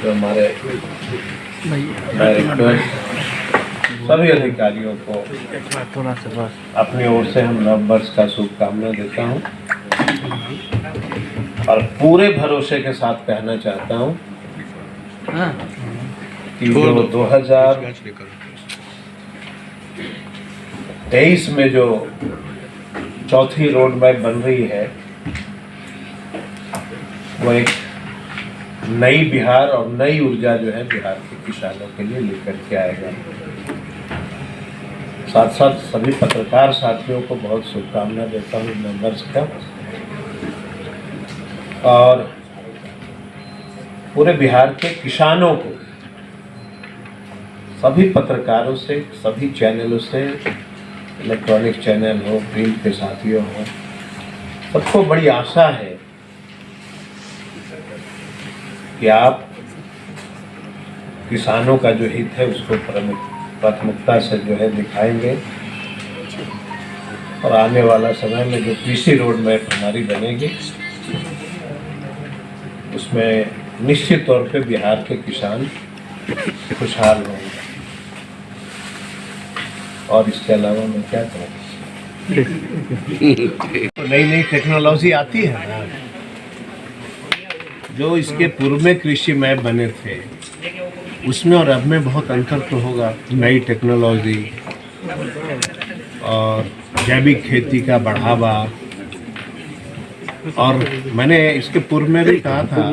हमारे डायरेक्टर सभी अधिकारियों को अपनी ओर से हम नव वर्ष का शुभकामना देता हूँ और पूरे भरोसे के साथ कहना चाहता हूँ कि जो 2023 में जो चौथी रोड मैप बन रही है वो एक नई बिहार और नई ऊर्जा जो है बिहार के किसानों के लिए लेकर के आएगा। साथ साथ सभी पत्रकार साथियों को बहुत शुभकामना देता हूँ नववर्ष का और पूरे बिहार के किसानों को सभी पत्रकारों से, सभी चैनलों से, इलेक्ट्रॉनिक चैनल हो, प्रिंट के साथियों हो, सबको बड़ी आशा है कि आप किसानों का जो हित है उसको प्राथमिकता से जो है दिखाएंगे और आने वाला समय में जो कृषि रोड मैप हमारी बनेगी उसमें निश्चित तौर पे बिहार के किसान खुशहाल होंगे। और इसके अलावा मैं क्या कहूँ, नई नई टेक्नोलॉजी आती है ना, जो इसके पूर्व में कृषि मैप बने थे उसमें और अब में बहुत अंतर तो होगा। नई टेक्नोलॉजी और जैविक खेती का बढ़ावा, और मैंने इसके पूर्व में भी कहा था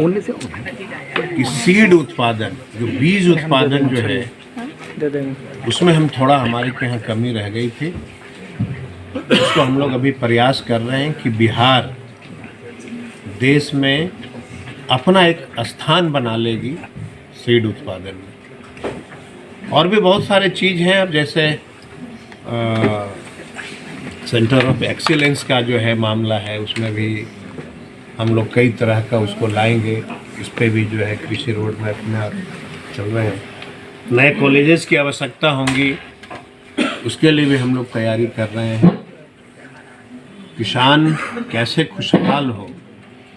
कि सीड उत्पादन, जो बीज उत्पादन जो है उसमें हम थोड़ा हमारे के यहाँ कमी रह गई थी। उसको हम लोग अभी प्रयास कर रहे हैं कि बिहार देश में अपना एक स्थान बना लेगी सीड उत्पादन में। और भी बहुत सारे चीज़ हैं, अब जैसे सेंटर ऑफ एक्सीलेंस का जो है मामला है उसमें भी हम लोग कई तरह का उसको लाएंगे। इस पे भी जो है कृषि रोड मैप में चल रहे हैं। नए कॉलेजेस की आवश्यकता होंगी, उसके लिए भी हम लोग तैयारी कर रहे हैं। किसान कैसे खुशहाल हो,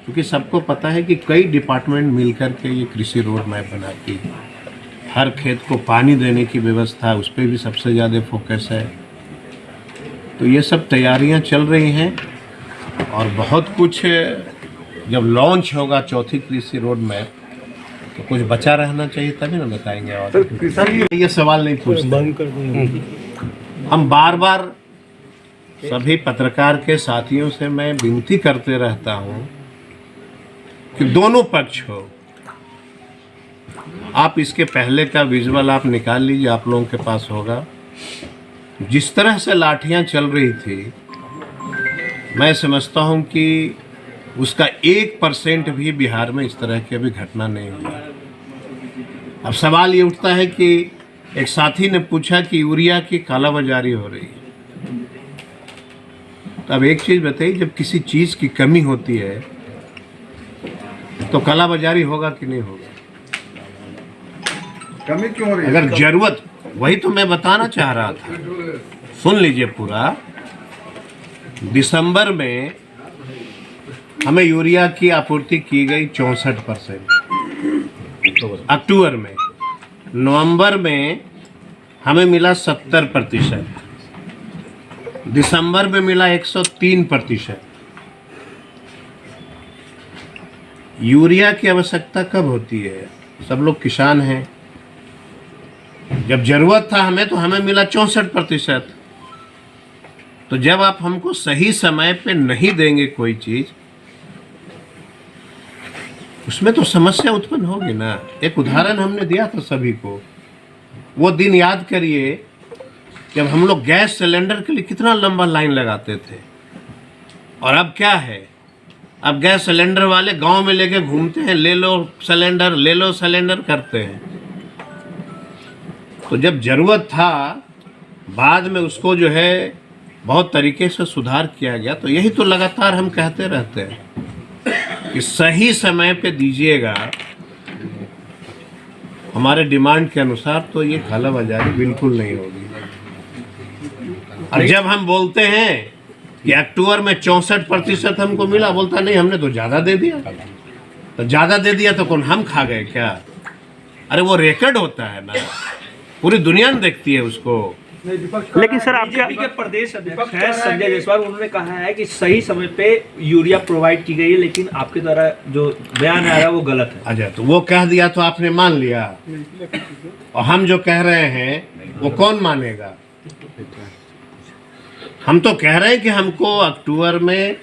क्योंकि सबको पता है कि कई डिपार्टमेंट मिलकर के ये कृषि रोड मैप बनाती है। हर खेत को पानी देने की व्यवस्था, उस पर भी सबसे ज़्यादा फोकस है। तो ये सब तैयारियां चल रही हैं और बहुत कुछ जब लॉन्च होगा चौथी कृषि रोड मैप तो कुछ बचा रहना चाहिए, तभी ना बताएंगे। और ये सवाल नहीं पूछते, हम बार बार सभी पत्रकार के साथियों से मैं विनती करते रहता हूँ कि दोनों पक्ष हो। आप इसके पहले का विजुअल आप निकाल लीजिए, आप लोगों के पास होगा। जिस तरह से लाठियां चल रही थी, मैं समझता हूं कि उसका 1% भी बिहार में इस तरह की अभी घटना नहीं हुई। अब सवाल ये उठता है कि एक साथी ने पूछा कि यूरिया की कालाबाजारी हो रही है। तो अब एक चीज़ बताइए, जब किसी चीज़ की कमी होती है तो कालाबाजारी होगा कि नहीं होगा? कमी क्यों हो रही है? अगर जरूरत, वही तो मैं बताना चाह रहा था, सुन लीजिए पूरा। दिसंबर में हमें यूरिया की आपूर्ति की गई 64%, अक्टूबर में, नवंबर में हमें मिला 70%, दिसंबर में मिला 103%। यूरिया की आवश्यकता कब होती है? सब लोग किसान हैं। जब जरूरत था हमें तो हमें मिला 64%। तो जब आप हमको सही समय पे नहीं देंगे कोई चीज, उसमें तो समस्या उत्पन्न होगी ना। एक उदाहरण हमने दिया था सभी को, वो दिन याद करिए जब हम लोग गैस सिलेंडर के लिए कितना लंबा लाइन लगाते थे। और अब क्या है, अब गैस सिलेंडर वाले गांव में लेके घूमते हैं, ले लो सिलेंडर करते हैं। तो जब ज़रूरत था, बाद में उसको जो है बहुत तरीके से सुधार किया गया। तो यही तो लगातार हम कहते रहते हैं कि सही समय पे दीजिएगा हमारे डिमांड के अनुसार, तो ये कालाबाजारी बिल्कुल नहीं होगी। और जब हम बोलते हैं कि अक्टूबर में 64% हमको मिला, बोलता नहीं हमने तो ज़्यादा दे दिया। तो ज़्यादा दे दिया तो कौन हम खा गए क्या? अरे वो रिकॉर्ड होता है ना, पूरी दुनिया देखती है उसको। लेकिन सर आपके बीजेपी के प्रदेश अध्यक्ष हैं संजय जायसवाल, उन्होंने कहा है कि सही समय पे यूरिया प्रोवाइड की गई है, लेकिन आपके द्वारा जो बयान आ रहा है वो गलत है। अच्छा, तो वो कह दिया तो आपने मान लिया, और हम जो कह रहे हैं वो कौन मानेगा? हम तो कह रहे हैं कि हमको अक्टूबर में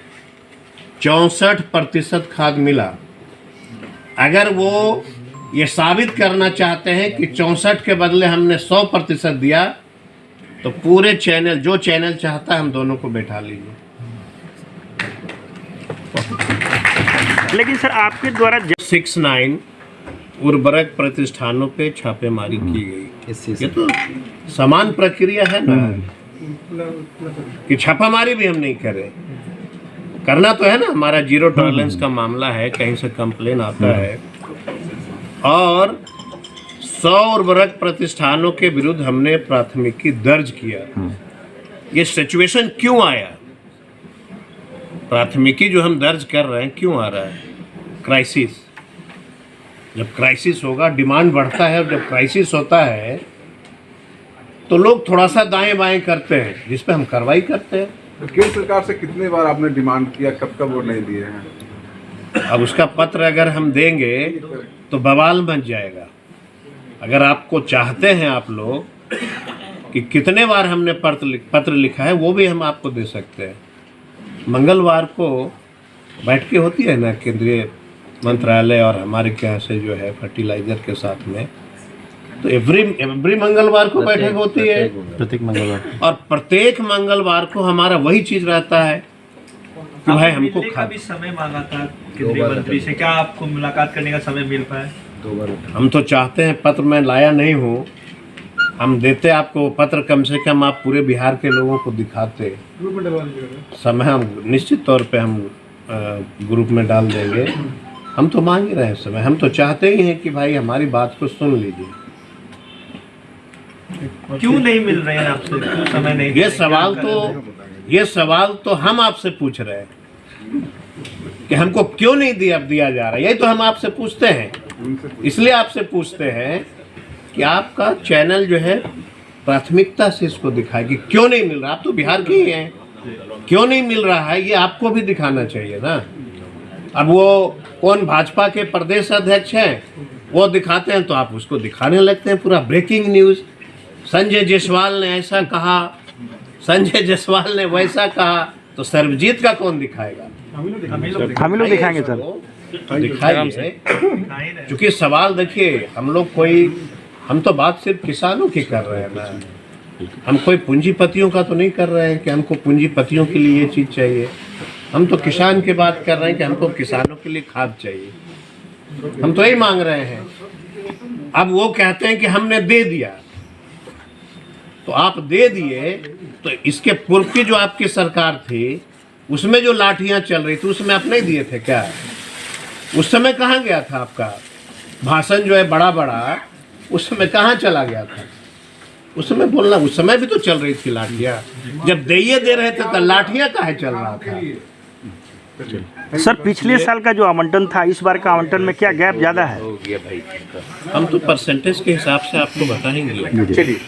64% खाद मिला। अगर वो ये साबित करना चाहते हैं कि 64 के बदले हमने 100% दिया, तो पूरे चैनल, जो चैनल चाहता है हम दोनों को बैठा लीजिए। लेकिन सर आपके द्वारा 69 उर्वरक प्रतिष्ठानों पे छापेमारी की गई। ये तो समान प्रक्रिया है ना कि छापामारी भी हम नहीं करें। करना तो है ना, हमारा जीरो टॉलरेंस का मामला है, कहीं से कंप्लेन आता है। और 100 उर्वरक प्रतिष्ठानों के विरुद्ध हमने प्राथमिकी दर्ज किया। ये सिचुएशन क्यों आया? प्राथमिकी जो हम दर्ज कर रहे हैं क्यों आ रहा है? क्राइसिस। जब क्राइसिस होगा, डिमांड बढ़ता है, और जब क्राइसिस होता है तो लोग थोड़ा सा दाएं बाएं करते हैं, जिस पे हम कार्रवाई करते हैं। तो केंद्र सरकार से कितने बार आपने डिमांड किया, कब कब वो नहीं दिए हैं? अब उसका पत्र अगर हम देंगे तो बवाल मच जाएगा। अगर आपको चाहते हैं आप लोग कि कितने बार हमने पत्र लिखा है, वो भी हम आपको दे सकते हैं। मंगलवार को बैठकें होती है ना केंद्रीय मंत्रालय और हमारे यहाँ से जो है फर्टिलाइजर के साथ में, तो एवरी मंगलवार को बैठक होती है, प्रत्येक मंगलवार, और प्रत्येक मंगलवार को हमारा वही चीज़ रहता है कि भाई हमको मिलने का भी समय मांगा था केंद्रीय मंत्री से, क्या आपको मुलाकात करने का समय मिल पाया? हम तो चाहते हैं, पत्र मैं लाया नहीं हूँ, हम देते आपको पत्र, कम से कम आप पूरे बिहार के लोगों को दिखाते। समय हम निश्चित तौर पे हम ग्रुप में डाल देंगे। हम तो मांग ही रहे हैं समय, हम तो चाहते ही हैं कि भाई हमारी बात को सुन लीजिए। क्यों नहीं मिल रहे हैं आपसे, क्यों समय नहीं? ये सवाल तो हम आपसे पूछ रहे हैं कि हमको क्यों नहीं दिया जा रहा। यही तो हम आपसे पूछते हैं, इसलिए आपसे पूछते हैं कि आपका चैनल जो है प्राथमिकता से इसको दिखाए कि क्यों नहीं मिल रहा। आप तो बिहार के ही हैं, क्यों नहीं मिल रहा है ये आपको भी दिखाना चाहिए ना। अब वो कौन भाजपा के प्रदेश अध्यक्ष हैं, वो दिखाते हैं तो आप उसको दिखाने लगते हैं पूरा ब्रेकिंग न्यूज़। संजय जायसवाल ने ऐसा कहा, संजय जायसवाल ने वैसा कहा, तो सर्वजीत का कौन दिखाएगा? हम लोग दिखाएंगे सर, दिखाइए। क्योंकि सवाल देखिए, हम तो बात सिर्फ किसानों की कर रहे हैं ना, हम कोई पूंजीपतियों का तो नहीं कर रहे हैं कि हमको पूंजीपतियों के लिए ये चीज़ चाहिए। हम तो किसान की बात कर रहे हैं कि हमको किसानों के लिए खाद चाहिए। हम तो यही मांग रहे हैं। अब वो कहते हैं कि हमने दे दिया, तो आप दे दिए, तो इसके पूर्व की जो आपकी सरकार थी उसमें जो लाठियां चल रही थी उसमें आप नहीं दिए थे क्या? उस समय कहाँ गया था आपका भाषण जो है बड़ा बड़ा, उस समय कहाँ चला गया था? उस समय बोलना, उस समय भी तो चल रही थी लाठियां। जब दे रहे थे तो लाठियां काहे चल रहा था? सर पिछले साल का जो आवंटन था, इस बार का आवंटन में क्या गैप ज़्यादा है? हम तो परसेंटेज के हिसाब से आपको बताएंगे। चलिए।